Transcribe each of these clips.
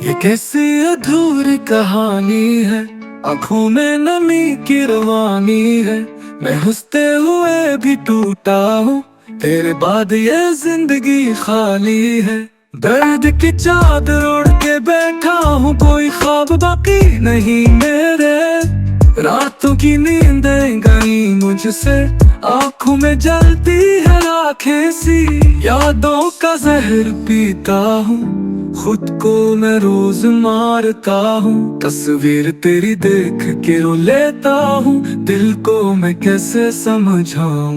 ये कैसी अधूरी कहानी है, आंखों में नमी की रवानी है। मैं हंसते हुए भी टूटा हूँ, तेरे बाद ये जिंदगी खाली है। दर्द की चादर ओढ़ के बैठा हूँ, कोई ख्वाब बाकी नहीं मेरे। रातों की नींदें गई मुझसे, आंखों में जलती है आँखें सी। यादों का जहर पीता हूँ, खुद को मैं रोज मारता हूँ। तस्वीर तेरी देख के रो लेता हूँ, दिल को मैं कैसे समझाऊं।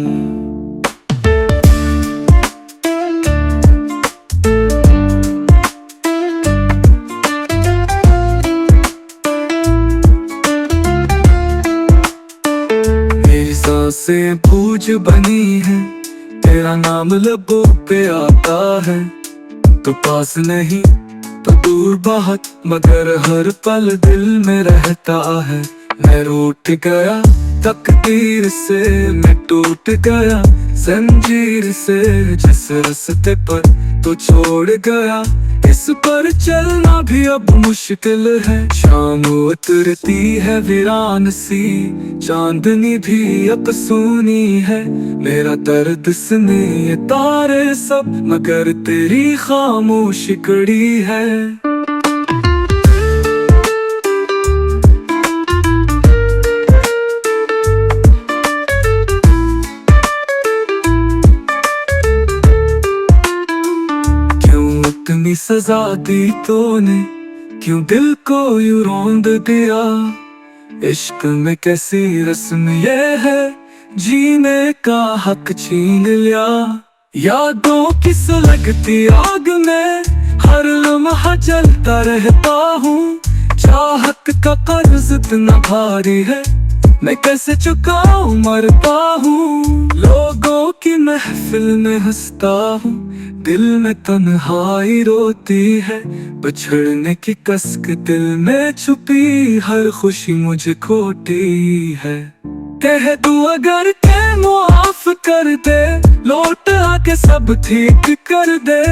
मेरी सांसें बूझ बनी है, तेरा नाम लबों पे आता है। तो पास नहीं तो दूर बहुत, मगर हर पल दिल में रहता है। मैं रूठ गया तकदीर से, मैं टूट गया जंजीर से। जिस रास्ते पर तो छोड़ गया, इस पर चलना भी अब मुश्किल है। शाम उतरती है वीरान सी, चांदनी भी अब सूनी है। मेरा दर्द सुने ये तारे सब, मगर तेरी खामोशी कड़ी है। इतनी सजा दी तूने, क्यों दिल को यूं रौंद दिया। इश्क में कैसी रस्म ये है, जीने का हक छीन लिया। यादों की सुलगती आग में हर लम्हा जलता रहता हूँ। चाहत का कर्ज इतना भारी है, मैं कैसे चुकाऊं मरता हूँ। लोगों की महफिल में हंसता हूँ, दिल में तन्हाई रोती है। बिछड़ने की कसक दिल में छुपी, हर खुशी मुझे खोटी है। कह दूं अगर के मुआफ कर दे, लौट आके सब ठीक कर दे।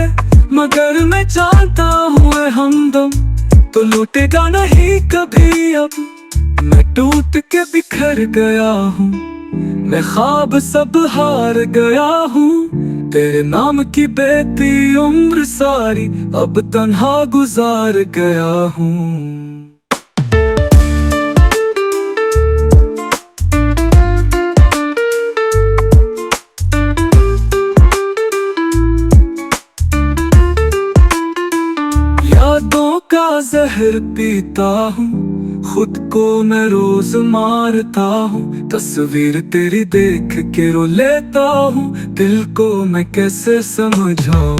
मगर मैं चाहता हूँ हमदम, तो लौटेगा नहीं कभी अब। मैं टूट के बिखर गया हूँ, मैं ख्वाब सब हार गया हूँ। तेरे नाम की बेटी उम्र सारी अब तन्हा गुजार गया हूँ। यादों का जहर पीता हूँ, खुद को मैं रोज मारता हूँ। तस्वीर तेरी देख के रो लेता हूँ, दिल को मैं कैसे समझाऊं।